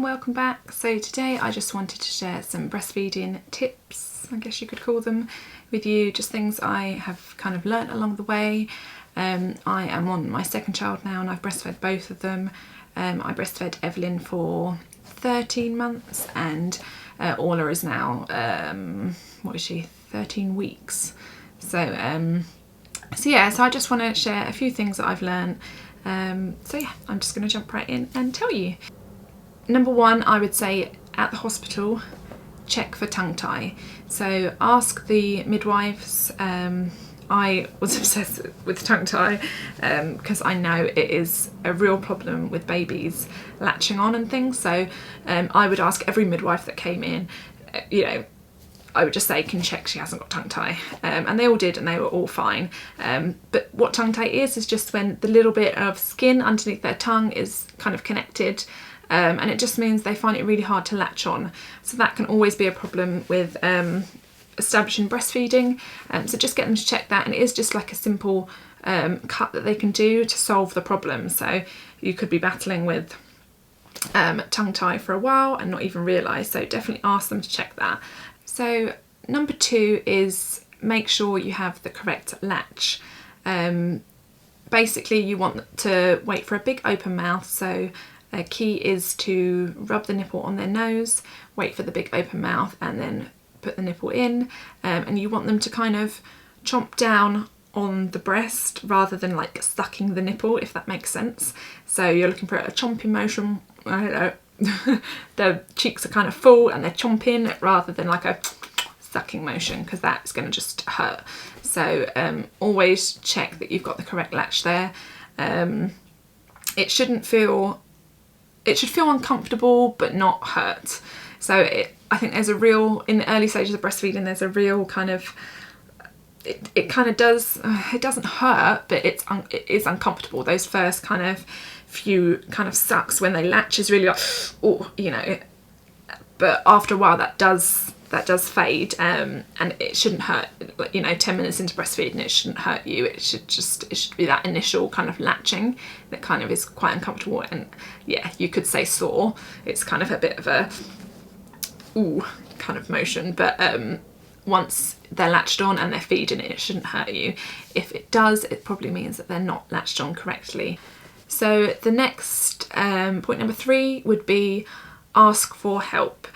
welcome back. So today I just wanted to share some breastfeeding tips, I guess you could call them, with you, just things I have kind of learnt along the way. I am on my second child now and I've breastfed both of them. I breastfed Evelyn for 13 months and Orla is now, 13 weeks. So I just want to share a few things that I've learned. I'm just going to jump right in and tell you. Number one, I would say at the hospital, check for tongue tie. So ask the midwives. I was obsessed with tongue tie because I know it is a real problem with babies latching on and things. So I would ask every midwife that came in, I would just say, can you check she hasn't got tongue tie? And they all did and they were all fine. But what tongue tie is just when the little bit of skin underneath their tongue is kind of connected, and it just means they find it really hard to latch on. So that can always be a problem with establishing breastfeeding. So just get them to check that, and it is just like a simple cut that they can do to solve the problem. So you could be battling with tongue tie for a while and not even realise, so definitely ask them to check that. So number two is make sure you have the correct latch. Basically you want to wait for a big open mouth, so a key is to rub the nipple on their nose, wait for the big open mouth and then put the nipple in, and you want them to kind of chomp down on the breast rather than like sucking the nipple, if that makes sense. So you're looking for a chomping motion. I don't know. The cheeks are kind of full and they're chomping rather than like a sucking motion, because that's going to just hurt. So always check that you've got the correct latch there. It should feel uncomfortable but not hurt. So I think there's a real, in the early stages of breastfeeding, there's a real kind of, it kind of does, it doesn't hurt, but it is uncomfortable. Those first kind of few kind of sucks when they latch is really like, oh, but after a while that does fade, and it shouldn't hurt. 10 minutes into breastfeeding, it shouldn't hurt you. It should be that initial kind of latching that kind of is quite uncomfortable, and yeah, you could say sore. It's kind of a bit of a ooh kind of motion, but once they're latched on and they're feeding, it shouldn't hurt you. If it does, it probably means that they're not latched on correctly. So the next point number 3 would be ask for help.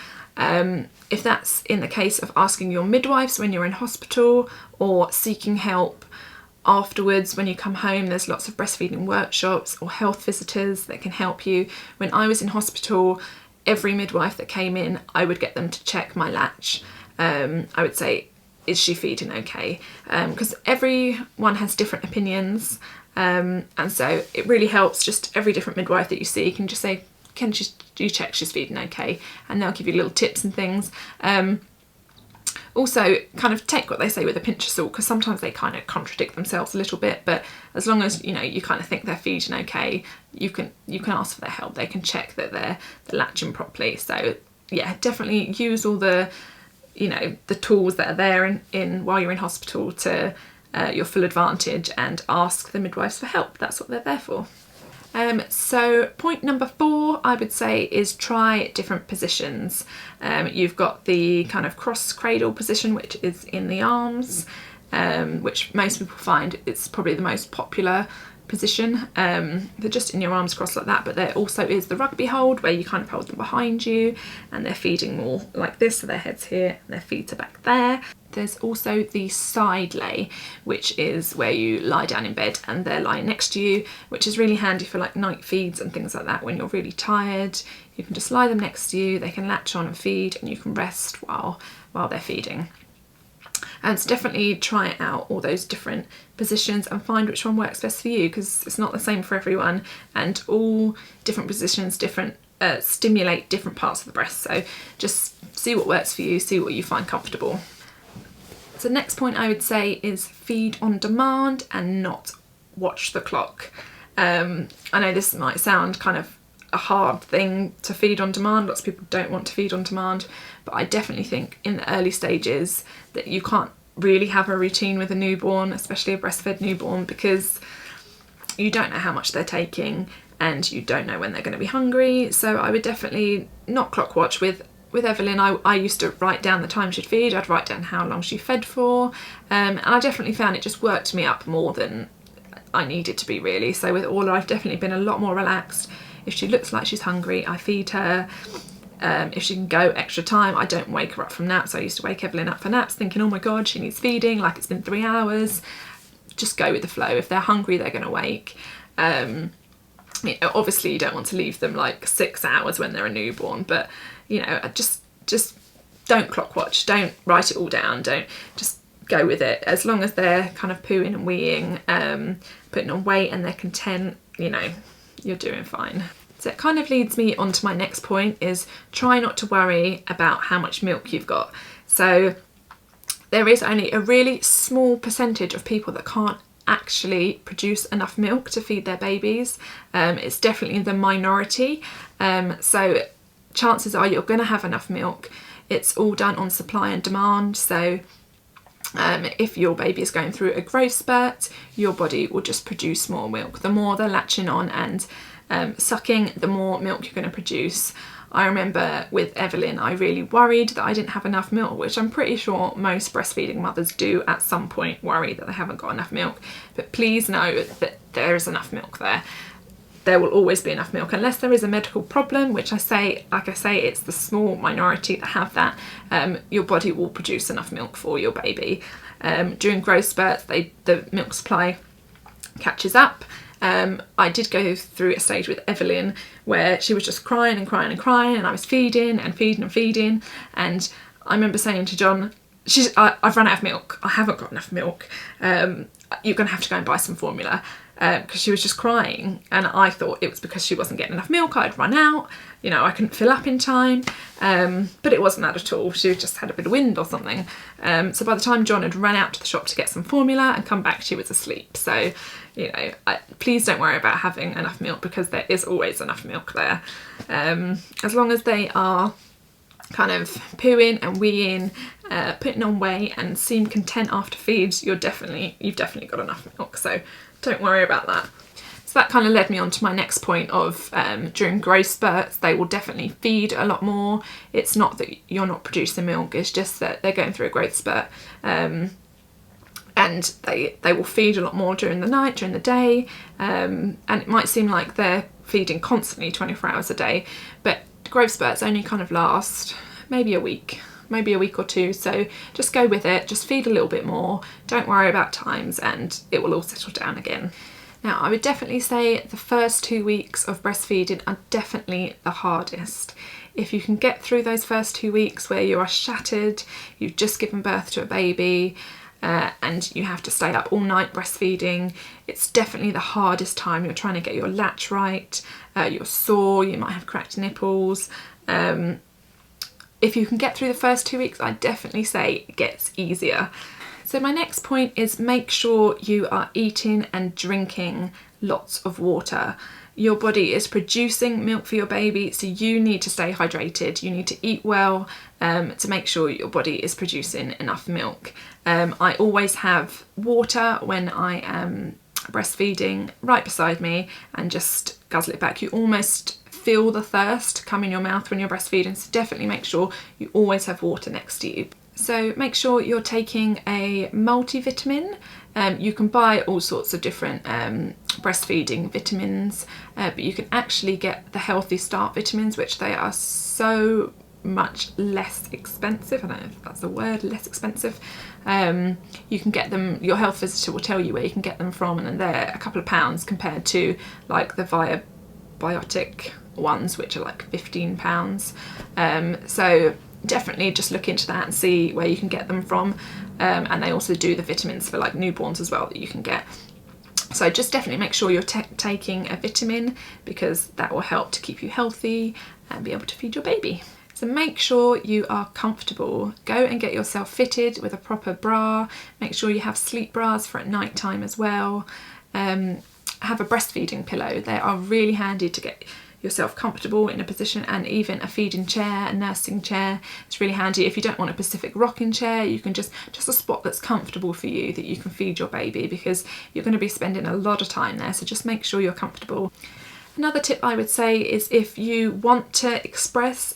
If that's in the case of asking your midwives when you're in hospital, or seeking help afterwards when you come home, there's lots of breastfeeding workshops or health visitors that can help you. When I was in hospital, every midwife that came in, I would get them to check my latch. I would say, is she feeding okay? Because everyone has different opinions, and so it really helps. Just every different midwife that you see can just say, can you check she's feeding okay? And they'll give you little tips and things. Also kind of take what they say with a pinch of salt, because sometimes they kind of contradict themselves a little bit, but as long as you kind of think they're feeding okay, you can ask for their help. They can check that they're latching properly. So yeah, definitely use all the the tools that are there in while you're in hospital to your full advantage, and ask the midwives for help. That's what they're there for. So point number 4, I would say, is try different positions. You've got the kind of cross cradle position, which is in the arms, which most people find it's probably the most popular position. They're just in your arms crossed like that, but there also is the rugby hold, where you kind of hold them behind you and they're feeding more like this, so their head's here and their feet are back there. There's also the side lay, which is where you lie down in bed and they're lying next to you, which is really handy for like night feeds and things like that. When you're really tired, you can just lie them next to you, they can latch on and feed, and you can rest while they're feeding. And so definitely try out all those different positions and find which one works best for you, because it's not the same for everyone, and all different positions stimulate different parts of the breast. So just see what works for you, see what you find comfortable. So next point I would say is feed on demand and not watch the clock. I know this might sound kind of a hard thing to feed on demand. Lots of people don't want to feed on demand, but I definitely think in the early stages that you can't really have a routine with a newborn, especially a breastfed newborn, because you don't know how much they're taking, and you don't know when they're going to be hungry. So I would definitely not clock watch. With Evelyn, I used to write down the time she'd feed. I'd write down how long she fed for, and I definitely found it just worked me up more than I needed to be, really. So with Orla, I've definitely been a lot more relaxed. If she looks like she's hungry, I feed her. If she can go extra time, I don't wake her up from naps. I used to wake Evelyn up for naps thinking, oh my god, she needs feeding, like it's been 3 hours. Just go with the flow. If they're hungry, they're going to wake. You know, obviously you don't want to leave them like 6 hours when they're a newborn, but you know, just don't clock watch, don't write it all down, don't, just go with it. As long as they're kind of pooing and weeing, putting on weight and they're content, you know, you're doing fine. So it kind of leads me on to my next point, is try not to worry about how much milk you've got. So there is only a really small percentage of people that can't actually produce enough milk to feed their babies. It's definitely the minority. So chances are you're going to have enough milk. It's all done on supply and demand. So if your baby is going through a growth spurt, your body will just produce more milk. The more they're latching on and sucking, the more milk you're going to produce. I remember with Evelyn, I really worried that I didn't have enough milk, which I'm pretty sure most breastfeeding mothers do at some point, worry that they haven't got enough milk. But please know that there is enough milk there. There will always be enough milk, unless there is a medical problem, which like I say, it's the small minority that have that. Your body will produce enough milk for your baby. During growth spurts, the milk supply catches up. I did go through a stage with Evelyn where she was just crying and crying and crying, and I was feeding and feeding and feeding, and I remember saying to John, I've run out of milk, I haven't got enough milk, you're going to have to go and buy some formula, because she was just crying, and I thought it was because she wasn't getting enough milk. I'd run out, you know, I couldn't fill up in time, but it wasn't that at all. She just had a bit of wind or something. So by the time John had run out to the shop to get some formula and come back, she was asleep. So, you know, please don't worry about having enough milk, because there is always enough milk there. As long as they are kind of pooing and weeing, putting on weight and seem content after feeds, you've definitely got enough milk. So don't worry about that. So that kind of led me on to my next point of during growth spurts, they will definitely feed a lot more. It's not that you're not producing milk, it's just that they're going through a growth spurt. And they will feed a lot more during the night, during the day. And it might seem like they're feeding constantly 24 hours a day, but growth spurts only kind of last maybe a week or two. So just go with it, just feed a little bit more, don't worry about times, and it will all settle down again. Now, I would definitely say the first 2 weeks of breastfeeding are definitely the hardest. If you can get through those first 2 weeks where you are shattered, you've just given birth to a baby, and you have to stay up all night breastfeeding, it's definitely the hardest time. You're trying to get your latch right, you're sore, you might have cracked nipples. If you can get through the first 2 weeks, I definitely say it gets easier. So my next point is make sure you are eating and drinking lots of water. Your body is producing milk for your baby, so you need to stay hydrated. You need to eat well to make sure your body is producing enough milk. I always have water when I am breastfeeding right beside me and just guzzle it back. You almost feel the thirst come in your mouth when you're breastfeeding, so definitely make sure you always have water next to you. So make sure you're taking a multivitamin. You can buy all sorts of different breastfeeding vitamins, but you can actually get the Healthy Start vitamins, which they are so much less expensive. I don't know if that's the word, less expensive. You can get them, your health visitor will tell you where you can get them from, and they're a couple of pounds compared to like the biotic ones, which are like £15. So definitely just look into that and see where you can get them from, and they also do the vitamins for like newborns as well that you can get. So just definitely make sure you're taking a vitamin, because that will help to keep you healthy and be able to feed your baby. So make sure you are comfortable. Go and get yourself fitted with a proper bra. Make sure you have sleep bras for at night time as well. Have a breastfeeding pillow. They are really handy to get yourself comfortable in a position, and even a feeding chair, a nursing chair. It's really handy. If you don't want a specific rocking chair, you can just a spot that's comfortable for you that you can feed your baby, because you're going to be spending a lot of time there, so just make sure you're comfortable. Another tip I would say is if you want to express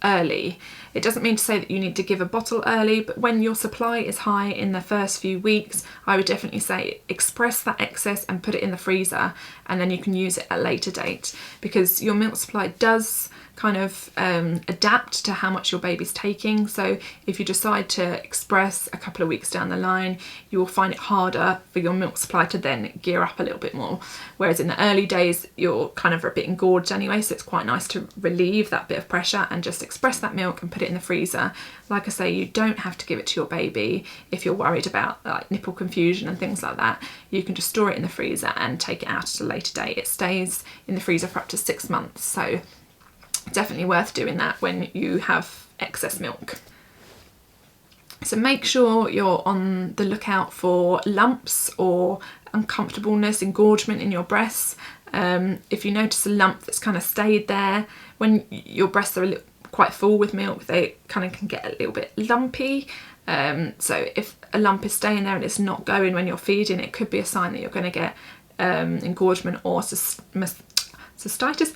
early. It doesn't mean to say that you need to give a bottle early, but when your supply is high in the first few weeks, I would definitely say express that excess and put it in the freezer, and then you can use it at a later date, because your milk supply does kind of adapt to how much your baby's taking. So if you decide to express a couple of weeks down the line, you will find it harder for your milk supply to then gear up a little bit more. Whereas in the early days, you're kind of a bit engorged anyway, so it's quite nice to relieve that bit of pressure and just express that milk and put it in the freezer. Like I say, you don't have to give it to your baby if you're worried about like nipple confusion and things like that. You can just store it in the freezer and take it out at a later date. It stays in the freezer for up to 6 months, so definitely worth doing that when you have excess milk. So make sure you're on the lookout for lumps or uncomfortableness, engorgement in your breasts. If you notice a lump that's kind of stayed there, when your breasts are quite full with milk, they kind of can get a little bit lumpy. So if a lump is staying there and it's not going when you're feeding, it could be a sign that you're going to get engorgement or mastitis.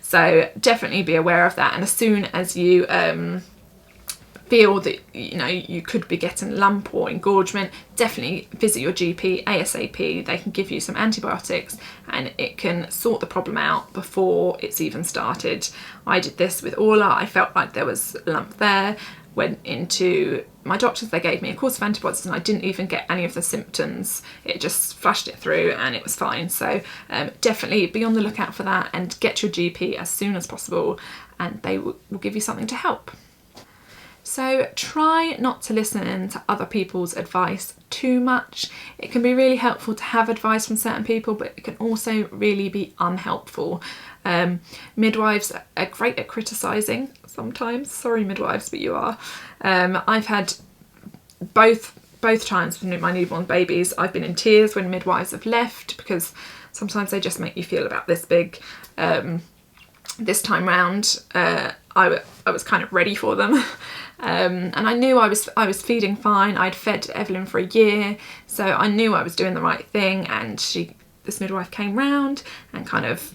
So definitely be aware of that, and as soon as you feel that you could be getting lump or engorgement, definitely visit your GP ASAP. They can give you some antibiotics and it can sort the problem out before it's even started. I did this with Orla. I felt like there was a lump there, went into my doctors, they gave me a course of antibiotics and I didn't even get any of the symptoms. It just flushed it through and it was fine. So definitely be on the lookout for that and get your GP as soon as possible, and they will give you something to help. So try not to listen to other people's advice too much. It can be really helpful to have advice from certain people, but it can also really be unhelpful. Midwives are great at criticising sometimes. Sorry midwives, but you are. I've had both times with my newborn babies, I've been in tears when midwives have left, because sometimes they just make you feel about this big. This time round, I was kind of ready for them. And I knew I was feeding fine. I'd fed Evelyn for a year, so I knew I was doing the right thing. And this midwife came round and kind of,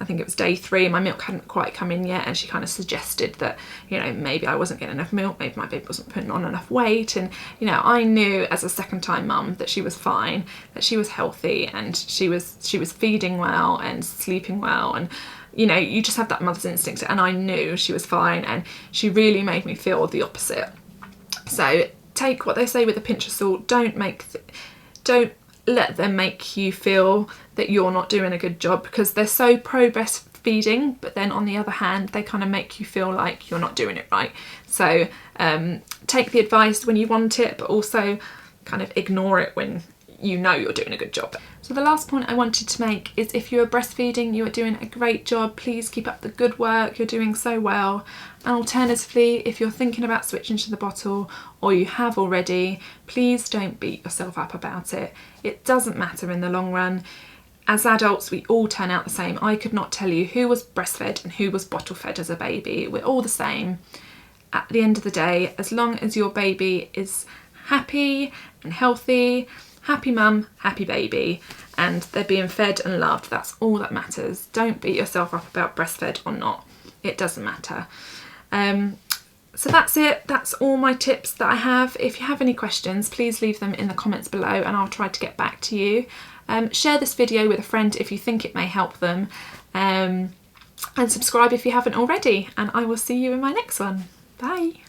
I think it was day 3, my milk hadn't quite come in yet, and she kind of suggested that, maybe I wasn't getting enough milk, maybe my baby wasn't putting on enough weight. And, I knew as a second time mum that she was fine, that she was healthy, and she was feeding well and sleeping well, and you just have that mother's instinct, and I knew she was fine, and she really made me feel the opposite. So take what they say with a pinch of salt. Don't let them make you feel that you're not doing a good job, because they're so pro breastfeeding, but then on the other hand, they kind of make you feel like you're not doing it right. So take the advice when you want it, but also kind of ignore it when you're doing a good job. So the last point I wanted to make is, if you are breastfeeding, you are doing a great job. Please keep up the good work. You're doing so well. And alternatively, if you're thinking about switching to the bottle, or you have already, please don't beat yourself up about it. It doesn't matter in the long run. As adults, we all turn out the same. I could not tell you who was breastfed and who was bottle fed as a baby. We're all the same. At the end of the day, as long as your baby is happy and healthy, happy mum, happy baby, and they're being fed and loved, that's all that matters. Don't beat yourself up about breastfed or not. It doesn't matter. So that's it. That's all my tips that I have. If you have any questions, please leave them in the comments below and I'll try to get back to you. Share this video with a friend if you think it may help them. And subscribe if you haven't already. And I will see you in my next one. Bye.